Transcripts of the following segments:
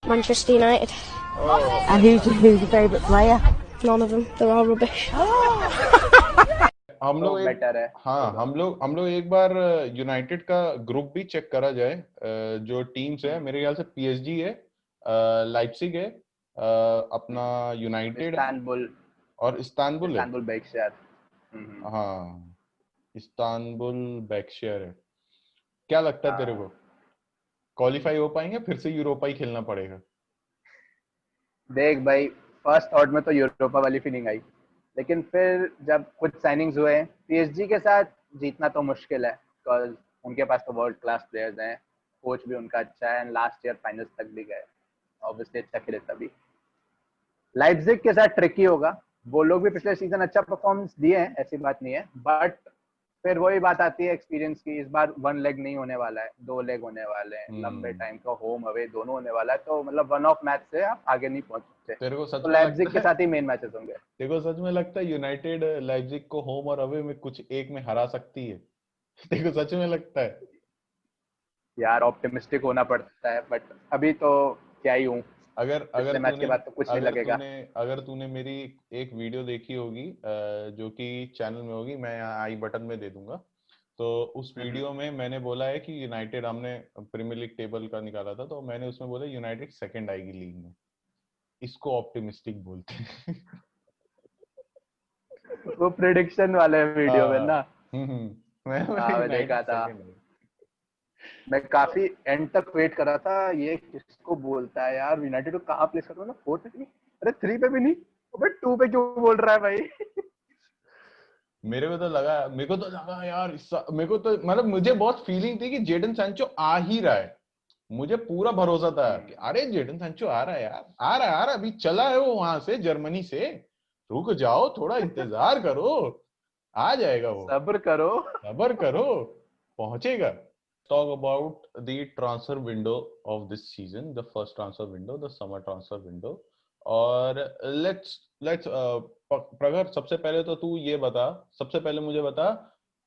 Manchester United. And who's your favourite player? None of them. They're all rubbish. हम लोग better है। हाँ हम लोग एक बार यूनाइटेड का ग्रुप भी चेक करा जाए। जो टीम्स है मेरे ख्याल से पीएसजी है, लाइप्जिग है, अपना यूनाइटेड इस्तांबुल और इस्तांबुल है। बैकशार। हाँ, इस्तांबुल बैकशेयर है। क्या लगता है तेरे को, क्वालिफाई हो पाएंगे? फिर से यूरोपा ही खेलना पड़ेगा? देख भाई, फर्स्ट आउट में तो यूरोपा वाली फीलिंग आई, लेकिन फिर जब कुछ साइनिंग्स हुए, पीएसजी के साथ जीतना तो मुश्किल है, बिकॉज उनके पास तो वर्ल्ड क्लास प्लेयर्स हैं, कोच भी उनका अच्छा है, एंड लास्ट ईयर फाइनल्स तक भी गए, ऑब्वियसली अच्छा खेले तभी। लाइप्जिग के साथ ट्रिकी होगा, वो लोग भी पिछले सीजन अच्छा परफॉर्मेंस दिए हैं, ऐसी बात नहीं है, बट फिर वही बात आती है एक्सपीरियंस की। इस बार 1 लेग नहीं होने वाला है, 2 लेग होने वाले हैं, लंबे टाइम का होम अवे दोनों होने वाला है, तो मतलब 1 ऑफ मैच से आप आगे नहीं पहुंच सकते। तेरे को सच तो में लाइप्जिग लगता के साथ ही मेन मैचेस होंगे। तेरे को सच में लगता है यूनाइटेड लाइप्जिग को होम और अवे में कुछ एक में हरा सकती है? तेरे को सच में लगता है? यार ऑप्टिमिस्टिक होना पड़ता है, बट अभी तो क्या ही हूँ, अगर मैच के बाद तो कुछ नहीं लगेगा। अगर तूने मेरी एक वीडियो देखी होगी जो कि चैनल में होगी, मैं यहाँ आई बटन में दे दूंगा, तो उस वीडियो में मैंने बोला है कि यूनाइटेड, हमने प्रीमियर लीग टेबल का निकाला था, तो मैंने उसमें बोला यूनाइटेड सेकंड आएगी लीग में। इसको ऑप्टिमिस्टिक बोलते हैं। वो प्रेडिक्शन वाले वीडियो में ना, मैं देखा था, मैं काफी एंड तक वेट कर रहा था, ये किसको बोलता है यार, यूनाइटेड को कहाँ प्लेस करूँ ना, 4 पे नहीं, अरे 3 पे भी नहीं, अबे 2 पे क्यों बोल रहा है भाई? मेरे को तो लगा यार, मेरे को तो मतलब मुझे बहुत फीलिंग थी कि जेडन सैंचो आ ही रहा है। मुझे पूरा भरोसा था कि अरे जेडन सैंचो आ रहा है यार, आ रहा है, अभी चला है वो वहां से, जर्मनी से, रुक जाओ, थोड़ा इंतजार करो, आ जाएगा वो, सब्र करो, पहुंचेगा। Talk about the transfer window of this season, the first transfer window, the summer transfer window. और let's प्रगर, सबसे पहले तो तू ये बता, सबसे पहले मुझे बता,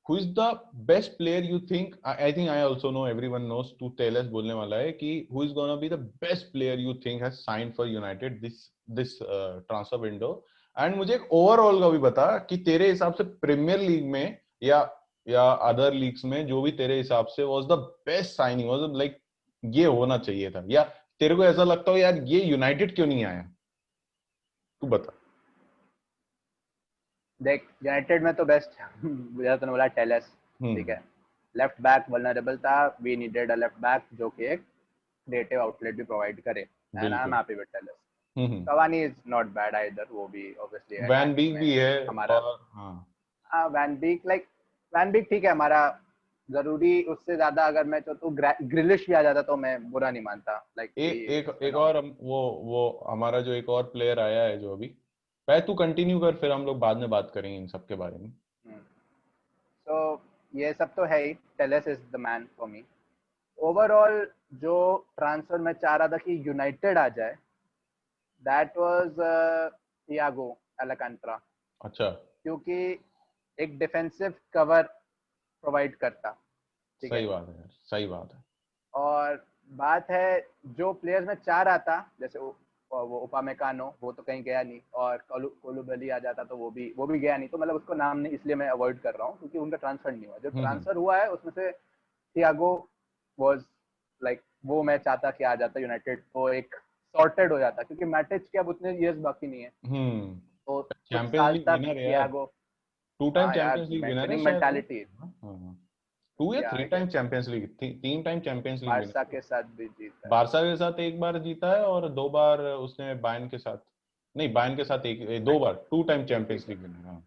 who is the best player you think? I think I also know, everyone knows, तू टेलस बोलने वाला है कि who is gonna be the best player you think has signed for United this transfer window? And मुझे एक overall का भी बता कि तेरे हिसाब से प्रीमियर लीग में या अदर लीग्स में जो भी तेरे हिसाब से was the best signing, was like ये होना चाहिए था, या तेरे को ऐसा लगता हो यार ये यूनाइटेड क्यों नहीं आया? तू बता। देख, यूनाइटेड में तो बेस्ट मुझे तो बोला टेलस, ठीक है, लेफ्ट बैक वल्नरेबल था, we needed a left back जो कि एक क्रिएटिव आउटलेट भी प्रोवाइड करे, and I am happy with Telles. Cavani is not bad either, वो भी ऑब्वियसली वैन बीक भी है हमारा, हां वैन बीक ठीक है, हमारा जरूरी, उससे ज्यादा अगर मैं तो ग्रिलिश भी आ जाता तो मैं बुरा नहीं मानता, लाइक एक और वो हमारा जो एक और प्लेयर आया है जो अभी, पहले तू कंटिन्यू कर, फिर हम लोग बाद में बात करेंगे इन सब के बारे में। तो ये सब तो है ही, tell us is the man for me. Overall जो ट्रांसफर मैं चाह रहा था कि यूनाइटेड आ जाए, दैट वाज थियागो एल्कांट्रा। अच्छा, क्योंकि एक डिफेंसिव कवर प्रोवाइड करता, ठीक सही है, बात है, सही बात है। और बात है जो प्लेयर्स में चाह रहा था, जैसे वो उपामेकानो, वो तो कहीं गया नहीं, और कोलुबली आ जाता तो वो भी गया नहीं, तो मतलब उसको नाम नहीं, इसलिए मैं अवॉइड कर रहा हूँ क्योंकि उनका ट्रांसफर नहीं हुआ। जो ट्रांसफर हुआ है उसमें से थियागो वाज लाइक, वो मैं चाहता कि आ जाता यूनाइटेड, तो एक सॉर्टेड हो जाता, क्योंकि मैटिच के अब उतने इयर्स बाकी नहीं है, तो चैंपियंस लीग विनर है यार, Thiago, 2 time champions league winner है विनिंग शायद, मेंटालिटी, 2 या 3 time champions league, 3 time champions league Barça के साथ भी जीता है, बारसा के साथ एक बार जीता है, और 2 बार उसने बायर्न के साथ, नहीं बायर्न के साथ 2 बार, 2 टाइम चैंपियंस लीग विनर।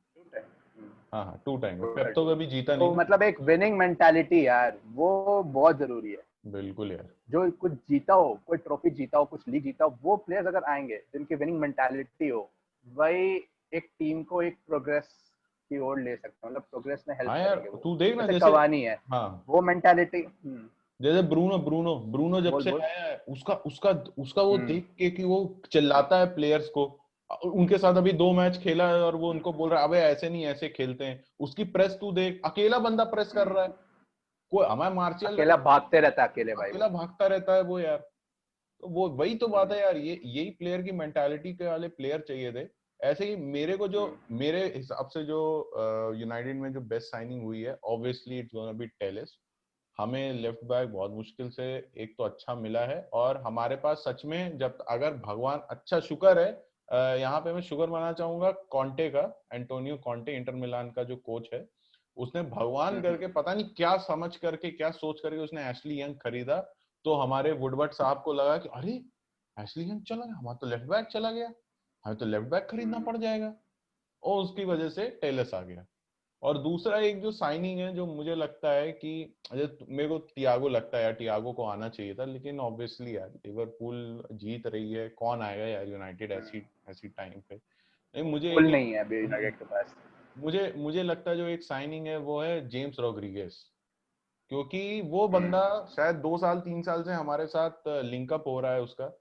हाँ 2 टाइम, पेप तो कभी जीता नहीं, तो मतलब एक विनिंग मेंटालिटी यार, वो बहुत जरूरी है। बिल्कुल यार, जो कुछ जीता हो, कोई ट्रॉफी जीता हो, कुछ लीग जीता हो, वो प्लेयर्स अगर आएंगे जिनकी विनिंग मेंटालिटी हो, वही एक टीम को एक प्रोग्रेस की ओर ले सकते हैं, मतलब प्रोग्रेस में हेल्प करेंगे वो। तू देख ना, जैसे कवानी है, वो मेंटालिटी, जैसे ब्रूनो जब से आया है, उसका वो देख के कि वो चिल्लाता है प्लेयर्स को, उनके साथ अभी 2 मैच खेला है और वो उनको बोल रहा है अबे ऐसे नहीं, ऐसे खेलते हैं। उसकी प्रेस तू देख, अकेला बंदा प्रेस कर रहा है, कोई हमारा मार्शियल अकेला भागते रहता है, अकेला भागता रहता है वो यार। तो वो वही तो बात है यार, ये यही प्लेयर की मेंटालिटी के वाले प्लेयर चाहिए थे। ऐसे ही मेरे को जो मेरे हिसाब से जो यूनाइटेड में जो बेस्ट साइनिंग हुई है, obviously it's gonna be Telles. हमें लेफ्ट बैक बहुत मुश्किल से एक तो अच्छा मिला है, और हमारे पास सच में जब अगर भगवान अच्छा शुक्र है, यहाँ पे मैं शुक्र मानना चाहूंगा कॉन्टे का, एंटोनियो कॉन्टे, इंटर मिलान का जो कोच है, उसने भगवान करके पता नहीं क्या समझ करके क्या सोच करके उसने एशली यंग खरीदा। तो हमारे वुडवर्ड साहब को लगा कि अरे एशली यंग चला गया, हमारा तो लेफ्ट बैक चला गया, हमें तो लेफ्ट बैक खरीदना पड़ जाएगा, और उसकी वजह से टेलस आ गया। और दूसरा एक जो साइनिंग है जो मुझे लगता है कि मेरे को तियागो लगता है यार, तियागो को आना चाहिए था, लेकिन ऑब्वियसली यार लिवरपूल जीत रही है, कौन आएगा यार यूनाइटेड ऐसी ऐसी टाइम पे। नहीं, मुझे पुल नहीं है अभी यूनाइटेड के पास। मुझे मुझे लगता है जो एक साइनिंग है वो है जेम्स रोड्रिगेज, क्योंकि वो बंदा शायद 2 साल 3 साल से हमारे साथ लिंकअप हो रहा है उसका,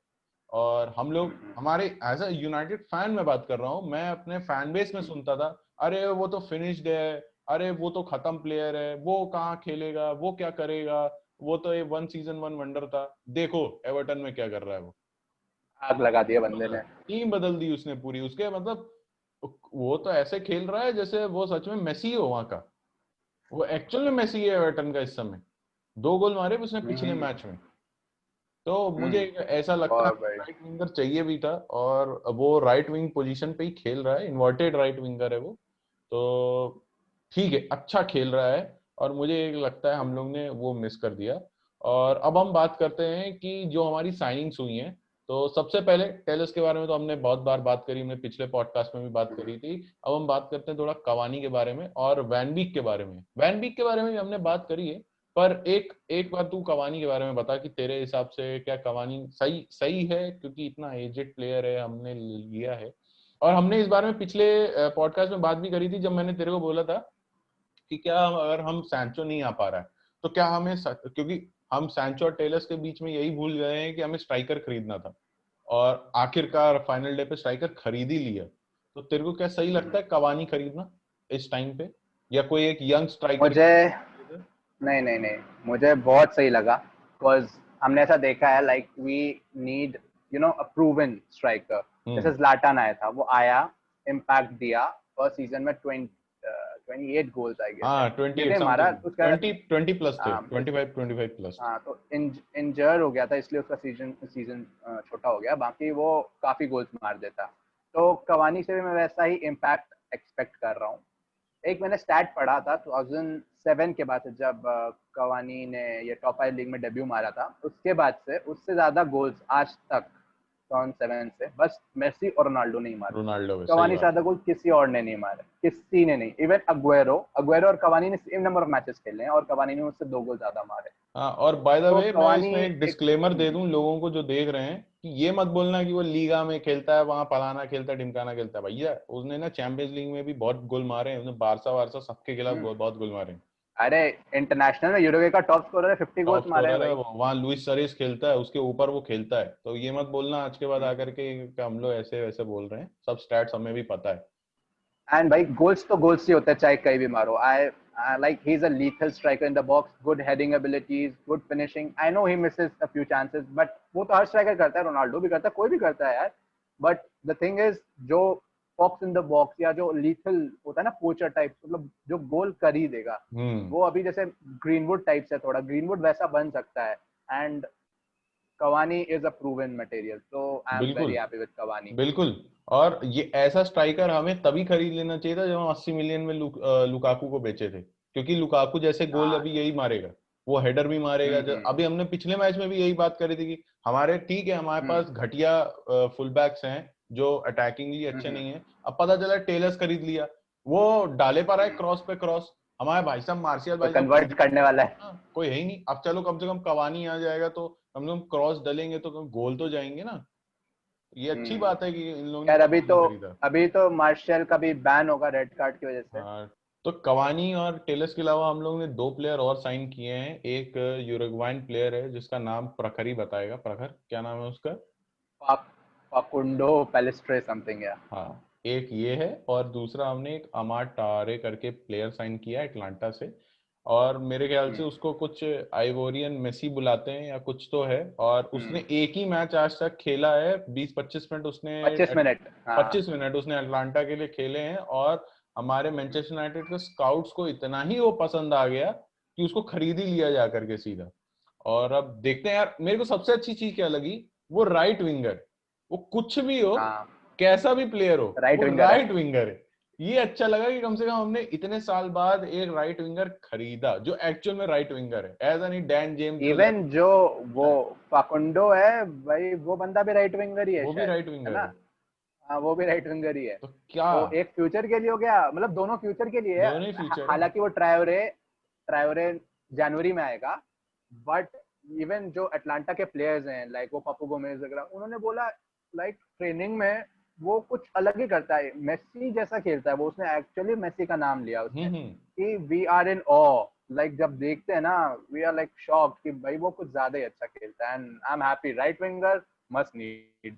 और हम लोग हमारे एज अ यूनाइटेड फैन में बात कर रहा हूँ, मैं अपने फैन बेस में सुनता था अरे वो तो फिनिश्ड है, अरे वो तो खत्म प्लेयर है, वो कहाँ खेलेगा, वो क्या करेगा, वो तो ये 1 सीजन 1 वंडर था, देखो एवर्टन में क्या कर रहा है वो। आग लगा दिया बंदे ने। टीम बदल दी उसने पूरी, उसके मतलब वो तो ऐसे खेल रहा है जैसे वो सच में मेसी हो वहां का, वो एक्चुअल में मेसी है एवर्टन का इस समय। 2 गोल मारे उसने पिछले मैच में। तो मुझे ऐसा लगता है और भाई राइट विंगर चाहिए भी था, और वो राइट विंग पोजीशन पे ही खेल रहा है, इन्वर्टेड राइट विंगर है वो। तो ठीक है, अच्छा खेल रहा है, और मुझे एक लगता है हम लोग ने वो मिस कर दिया। और अब हम बात करते हैं कि जो हमारी साइनिंग्स हुई हैं, तो सबसे पहले टेलस के बारे में तो हमने बहुत बार बात करी, हमने पिछले पॉडकास्ट में भी बात करी थी। अब हम बात करते हैं थोड़ा कवानी के बारे में और वैन बीक के बारे में। वैन बीक के बारे में भी हमने बात करी है, पर एक एक बार तू कवानी के बारे में बता कि तेरे हिसाब से क्या कवानी सही सही है, क्योंकि इतना एजेड प्लेयर है, हमने लिया है। और हमने इस बारे में पिछले पॉडकास्ट में बात भी करी थी, जब मैंने तेरे को बोला था कि क्या अगर हम सैंचो नहीं आ पा रहा है तो क्या हमें क्योंकि हम सैंचो और टेलस के बीच में यही भूल गए हैं कि हमें स्ट्राइकर खरीदना था, और आखिरकार फाइनल डे पे स्ट्राइकर खरीद ही लिया। तो तेरे को क्या सही लगता है कवानी खरीदना इस टाइम पे, या कोई एक यंग स्ट्राइकर? मुझे नहीं नहीं नहीं, मुझे बहुत सही लगा, बिकॉज हमने ऐसा देखा है like we need a proven striker. जैसे ज़्लाटन आया था, वो आया, इम्पैक्ट दिया, फर्स्ट सीजन में 28 गोल्स आई गेस है, हाँ 28 क्योंकि हमारा समथिंग, उसका 20 प्लस थे, 25 प्लस थे। हाँ, तो इंजर हो गया था, इसलिए उसका सीजन सीजन छोटा हो गया, बाकी वो काफी गोल्स मार देता। तो कवानी से भी मैं वैसा ही इम्पैक्ट एक्सपेक्ट कर रहा हूँ। एक मैंने स्टैट पढ़ा था 2007 के बाद से, जब कवानी ने ये टॉप 5 लीग में डेब्यू मारा था, उसके बाद से उससे ज्यादा गोल्स आज तक 2007 से बस मेसी और रोनाल्डो नहीं मारे। रोनाल्डो में सही कवानी से बात ज्यादा है। गोल किसी और ने नहीं मारे, किसी ने नहीं। इवन अग्वेरो अग्वेरो और कवानी ने सेम नंबर ऑफ मैचेस खेले हैं, और कवानी ने उससे 2 गोल ज्यादा मारे। हाँ, और बाय द तो वे मैं कवानी इसमें एक एक डिस्क्लेमर दे दूं लोगों को जो देख रहे हैं, कि ये मत बोलना कि वो लीगा में खेलता है, वहां फलाना खेलता है, ढिमकाना खेलता है। भैया उसने ना चैंपियंस लीग में भी बहुत गोल मारे हैं, उसने बारसा वारसा सबके खिलाफ बहुत गोल मारे हैं। अरे इंटरनेशनल में यूरोगे का टॉप स्कोरर है, 50 टॉप गोल्स मारे हैं स्कोरर है भाई। वो, वहाँ लुइस सुआरेज़ खेलता है, उसके ऊपर वो खेलता है। तो ये मत बोलना आज के बाद आकर के कि हम लोग ऐसे वैसे बोल रहे हैं, सब स्टैट्स हमें भी पता है। एंड भाई गोल्स तो गोल्स ही होते हैं, चाहे कहीं भी मारो। I like he is a lethal striker in the box, good heading abilities, good finishing. I know he Mrs a few chances, but वो तो हर स्ट्राइकर करता है, रोनाल्डो भी करता है, कोई भी करता है यार। बट द थिंग इज, जो फॉक्स इन द बॉक्स या जो लीथल होता है ना, पोचर टाइप, मतलब जो गोल कर ही देगा, हम्म। वो अभी जैसे ग्रीनवुड टाइप से, थोड़ा ग्रीनवुड वैसा बन सकता है। And Cavani is a proven material, so I am very बिल्कुल happy with Cavani. बिल्कुल। और ये ऐसा स्ट्राइकर हमें तभी खरीद लेना चाहिए था जब हम 80 मिलियन में लुकाकू को बेचे थे, क्योंकि लुकाकू जैसे गोल हाँ। अभी यही मारेगा, वो हेडर भी मारेगा। अभी हमने पिछले मैच में भी यही बात करी थी कि हमारे ठीक है, हमारे पास घटिया फुल बैक्स हैं जो अटैकिंगली अच्छे नहीं है। अब पता चला टेलर्स खरीद लिया, वो डाले पा रहा है क्रॉस पे क्रॉस, हमारे भाई साहब मार्शियल तो भाई साहब कन्वर्ट करने वाला है। कोई है ही नहीं। अब चलो कम से कम कवानी आ जाएगा, तो कम से कम क्रॉस डलेंगे तो गोल तो जाएंगे ना। ये अच्छी बात है कि इन लोगों ने यार कवानी खरीदा। अभी तो मार्शल का भी बैन होगा रेड कार्ड की वजह से। हाँ, तो कवानी और टेलस के अलावा हम लोग ने 2 प्लेयर और साइन किए हैं। एक यूरुग्वाइन प्लेयर है जिसका नाम प्रखर ही बताएगा, प्रखर क्या नाम है उसका? पाक पाकुंडो पेलिस्ट्रे समथिंग या। हाँ, एक ये है, और दूसरा हमने एक अमार टारे करके प्लेयर साइन किया है अटलांटा से। और मेरे ख्याल से उसको कुछ आइवोरियन मेसी बुलाते हैं या कुछ तो है, और उसने एक ही मैच आज तक खेला है, 20-25 मिनट उसने 25 मिनट, हाँ 25 मिनट उसने अटलांटा के लिए खेले हैं, और हमारे मैनचेस्टर यूनाइटेड के स्काउट्स को इतना ही वो पसंद आ गया कि उसको खरीद ही लिया जा करके सीधा। और अब देखते हैं यार, मेरे को सबसे अच्छी चीज क्या लगी, वो राइट विंगर, वो कुछ भी हो, हाँ कैसा भी प्लेयर हो, राइट वो विंगर है। राइट विंगर है। ये अच्छा लगा कि कम से कम हमने इतने साल बाद एक राइट विंगर खरीदा जो एक्चुअल में राइट विंगर है, ऐसा नहीं डैन जेम्स इवन जो वो फाकुंडो है भाई, वो बंदा भी राइट विंगर ही है वो भी शायद, राइट है विंगर ना? है। हाँ वो भी राइट विंगर ही है। तो क्या, तो एक फ्यूचर के लिए हो गया, मतलब दोनों फ्यूचर के लिए है। दोनों ही फ्यूचर है। हालांकि वो ट्रायोरे ट्रायोरे जनवरी में आएगा, बट इवन जो अटलांटा के प्लेयर्स हैं लाइक वो पप्पू गोमेज वगैरह, उन्होंने बोला लाइक ट्रेनिंग में वो कुछ अलग ही करता है, मेसी जैसा खेलता है वो। उसने एक्चुअली मेसी का नाम लिया उसने हम्म। कि we are in uh, like जब देखते हैं ना वी आर लाइक शॉक्ड कि भाई वो कुछ ज्यादा ही अच्छा खेलता है, and I am happy. Right winger must need.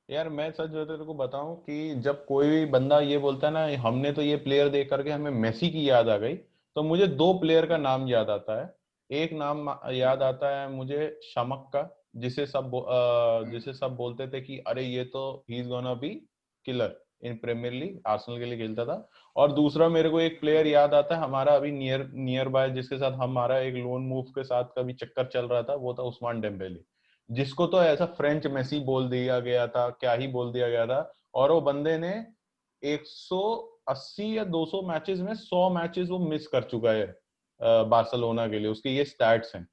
यार मैं सच तेरे को बताऊं कि जब कोई भी बंदा ये बोलता है ना हमने तो ये प्लेयर देख करके हमें मेसी की याद आ गई, तो मुझे दो प्लेयर का नाम याद आता है। एक नाम याद आता है मुझे शमक का, जिसे सब बोलते थे कि अरे ये तो ही is gonna be killer in Premier League, Arsenal के लिए खेलता था। और दूसरा मेरे को एक प्लेयर याद आता है हमारा अभी नियर बाय, जिसके साथ हमारा एक लोन मूव के साथ कभी चक्कर चल रहा था, वो था उस्मान डेम्बेले, जिसको तो ऐसा फ्रेंच मेसी बोल दिया गया था, क्या ही बोल दिया गया था। और वो बंदे ने 180 या 200 मैचेस में 100 मैचेस वो मिस कर चुका है बार्सिलोना के लिए, उसके ये स्टैट्स हैं।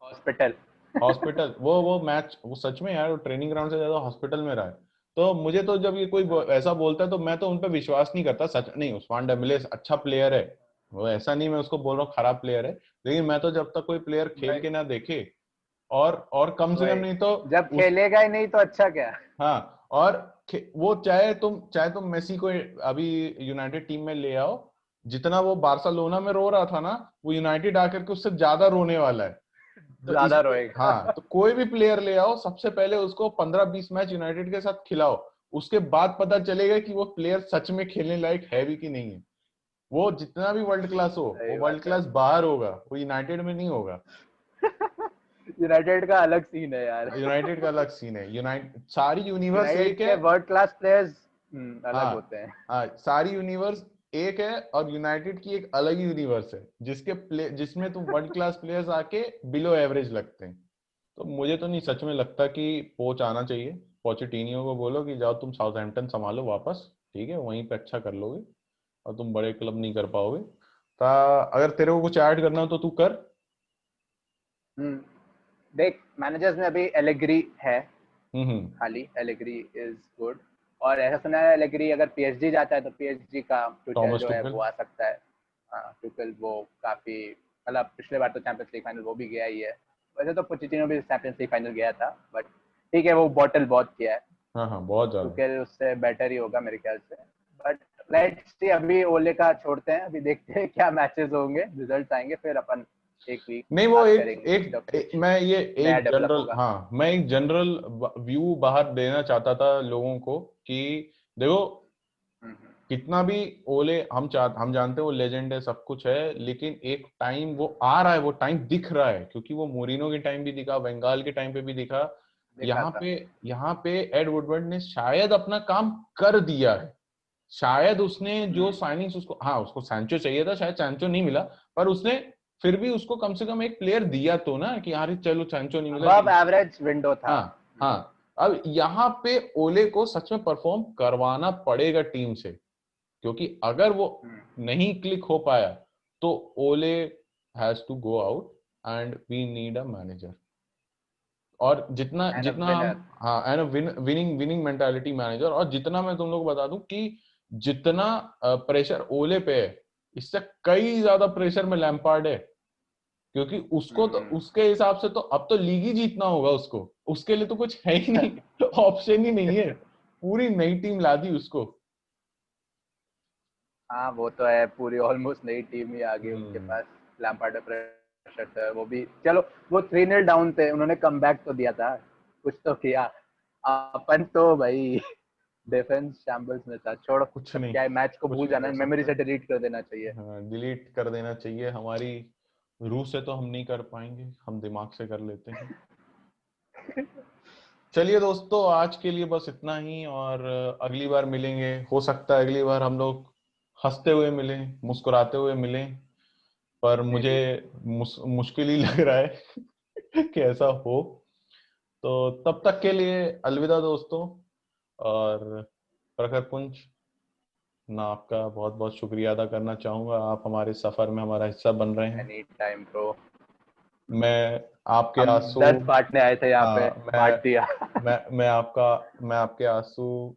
हॉस्पिटल। हॉस्पिटल, वो मैच, वो सच में यार वो ट्रेनिंग ग्राउंड से ज्यादा हॉस्पिटल में रहा है। तो मुझे तो जब ये कोई ऐसा बोलता है तो मैं तो उन पर विश्वास नहीं करता। सच नहीं, उस्मान डेम्बेले अच्छा प्लेयर है, वो ऐसा नहीं मैं उसको बोल रहा हूँ खराब प्लेयर है, लेकिन मैं तो जब तक कोई प्लेयर खेल के ना देखे, और कम से कम नहीं तो जब उस, खेलेगा ही नहीं तो अच्छा क्या। हाँ, और वो चाहे तुम मेसी को अभी यूनाइटेड टीम में ले आओ, जितना वो बार्सिलोना में रो रहा था ना, वो यूनाइटेड आकर के उससे ज्यादा रोने वाला है। तो ज्यादा इसलिए हाँ, रोएगा। तो कोई भी प्लेयर ले आओ, सबसे पहले उसको 15-20 मैच यूनाइटेड के साथ खिलाओ, उसके बाद पता चलेगा कि वो प्लेयर सच में खेलने लायक है भी कि नहीं है। वो जितना भी वर्ल्ड क्लास हो, वो सही वर्ल्ड बात है। क्लास बाहर होगा, वो यूनाइटेड में नहीं होगा। यूनाइटेड का अलग सीन है यार। यूनाइटेड का अलग सीन है, यूनाइटेड सारी यूनिवर्स यूनाइटेड एक है। के वर्ल्ड क्लास प्लेयर्स अलग हाँ होते हैं। हाँ, सारी यूनिवर्स एक है, और यूनाइटेड की एक अलग यूनिवर्स है जिसमें तुम वर्ल्ड क्लास प्लेयर्स आके बिलो एवरेज लगते हैं। तो मुझे तो नहीं सच में लगता कि कोच आना चाहिए। पोचेटिनियो को बोलो कि जाओ तुम साउथहैम्पटन संभालो वापस, ठीक है, वहीं पे अच्छा कर लोगे, और तुम बड़े क्लब नहीं कर पाओगे। अगर तेरे को कुछ ऐड करना हो तो तू कर। हम्म देख, मैनेजर्स में अभी एलेग्री है, हम्म। खाली एलेग्री इज गुड। और ऐसा सुना है एलेग्री अगर पीएसजी जाता है तो पीएसजी का फ्यूचर थॉमस जो है टुकल। वो आ सकता है। हाँ टुकल वो काफी, मतलब पिछले बार तो चैंपियंस लीग फाइनल वो भी गया ही है। वैसे तो पोchettino भी चैंपियंस लीग फाइनल गया था, बट ठीक है वो बॉटल बहुत किया है। हाँ हाँ, बहुत ज्यादा। टुकल उससे बेटर ही होगा मेरे ख्याल से। बट लेट्स सी, अभी ओले का छोड़ते हैं, अभी देखते हैं क्या मैचेस होंगे, रिजल्ट्स आएंगे, फिर अपन एक वीक नहीं, वो बात एक करेंगे कि जब एक कुछ मैं ये नया एक डेवलप जनरल, होगा। हाँ मैं एक जनरल व्यू बाहर देना चाहता था लोगों को कि देखो, हम्म। कितना भी ओले हम जानते हैं वो लेजेंड है, सब कुछ है, लेकिन एक टाइम वो आ रहा है, वो टाइम दिख रहा है, क्योंकि वो मोरिनो के टाइम भी दिखा, वेंगाल के टाइम पे भी दिखा। देखा था। यहाँ पे एड वुडवर्ड ने शायद अपना काम कर दिया है। शायद उसने जो हम्म। साइनिंग्स, उसको हाँ उसको सैंचो चाहिए था, शायद सैंचो नहीं मिला, पर उसने फिर भी उसको कम से कम एक प्लेयर दिया तो ना कि यार चलो सैंचो नहीं मिला, अबव एवरेज विंडो था। हाँ हाँ। अब यहाँ पे ओले को सच में परफॉर्म करवाना पड़ेगा टीम से, क्योंकि अगर वो हम्म। नहीं क्लिक हो पाया तो Ole has to go out, and we need a manager. और जितना एंड अ जितना हम, विनर। हाँ, and winning winning mentality manager. और जितना मैं तुम लोग को बता दूं कि जितना प्रेशर ओले पे है, इससे कई ज्यादा प्रेशर में लैम्पार्ड है, क्योंकि उसको तो उसके हिसाब से तो अब तो लीग ही जीतना होगा उसको, उसके लिए तो कुछ है ही नहीं, ऑप्शन ही नहीं है, पूरी नई टीम ला दी उसको। हाँ वो तो है, पूरी ऑलमोस्ट नई टीम ही आ गई उनके हम्म। पास। लैम्पार्ड प्रेशर था वो भी, चलो वो 3-0 डाउन थे, उन्होंने कमबैक तो दिया था, कुछ तो किया। अपन तो भाई डिफेंस शैम्बल्स में था। छोड़ो, कुछ अब नहीं, क्या है, मैच को कुछ भूल नहीं जाना कर है, मेमोरी सकते। से डिलीट कर देना चाहिए। हाँ, डिलीट कर देना चाहिए। हमारी रूह से तो हम नहीं कर पाएंगे, हम दिमाग से कर लेते हैं। चलिए दोस्तों, आज के लिए बस इतना ही, और अगली बार मिलेंगे। हो सकता है अगली बार हम लोग हंसते हुए मिलें, मुस्कुराते हुए मिलें, पर मुझे Maybe। मुश्किल ही लग रहा है कि ऐसा हो। तो तब तक के लिए अलविदा दोस्तों। और प्रखर पुंज, ना आपका बहुत बहुत शुक्रिया अदा करना चाहूंगा, आप हमारे सफर में हमारा हिस्सा बन रहे हैं। Any time bro. मैं आपके हम आंसू, दर्द बांटने आए थे यहाँ पे, हाँ, बांट दिया। मैं आपके आंसू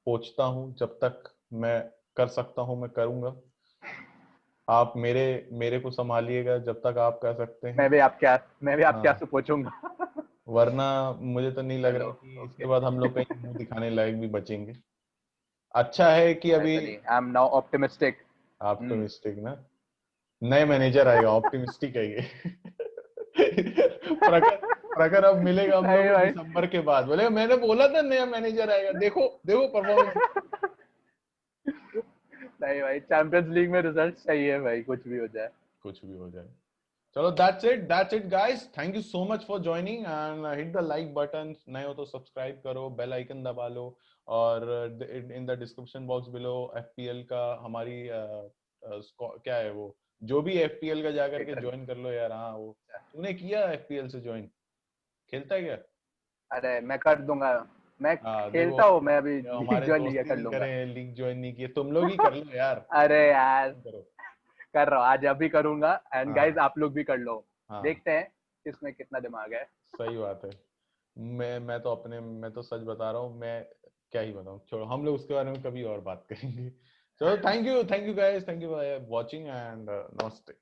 पोंछता हूँ। जब तक मैं कर सकता हूँ मैं करूंगा। आप मेरे मेरे को संभालिएगा जब तक आप कर सकते हैं। मैं भी आपके हाँ, आंसू पोंछूंगा। वरना मुझे तो नहीं लग चलो, रहा कि इसके ओके। बाद हम लोग कहीं मुंह दिखाने लायक भी बचेंगे। अच्छा है कि अभी ऐसा नहीं, I am now optimistic. Optimistic ना, नए मैनेजर आएगा ऑप्टिमिस्टिक है ये। प्रखर प्रखर अब मिलेगा हम लोग नहीं को भाई। दिसंबर के बाद, बोले मैंने बोला था नया मैनेजर आएगा, देखो देखो परफॉर्मेंस। नहीं भाई, चैंपियंस लीग में रिजल्ट चाहिए भाई, कुछ भी हो जाए। कुछ भी हो जाए। चलो, that's it guys, thank you so much for joining, and hit the like button. नए हो तो सब्सक्राइब करो, बेल आइकन दबा लो, और in the description box below FPL का हमारी क्या है वो, जो भी एफपीएल का जाकर के ज्वाइन कर लो यार। हाँ, वो तूने किया एफपीएल से ज्वाइन, खेलता है क्या? अरे मैं कर दूंगा, मैं हाँ देखो, खेलता हूँ, मैं अभी ये लीग हमारे ज्वाइन नहीं किया, दोस्त ही कर नहीं लूंगा। करे, लीग ज्वाइन नहीं किए, तुम लोग ही कर लो यार। अरे यार, करो। कर रहा हूँ, आज अभी करूंगा। एंड गाइस, हाँ आप लोग भी कर लो। हाँ, देखते हैं किसमें कितना दिमाग है। सही बात है। मैं तो सच बता रहा हूँ, मैं क्या ही बताऊँ, छोड़ो, हम लोग उसके बारे में कभी और बात करेंगे। चलो, thank you guys, thank you for watching, and नमस्ते।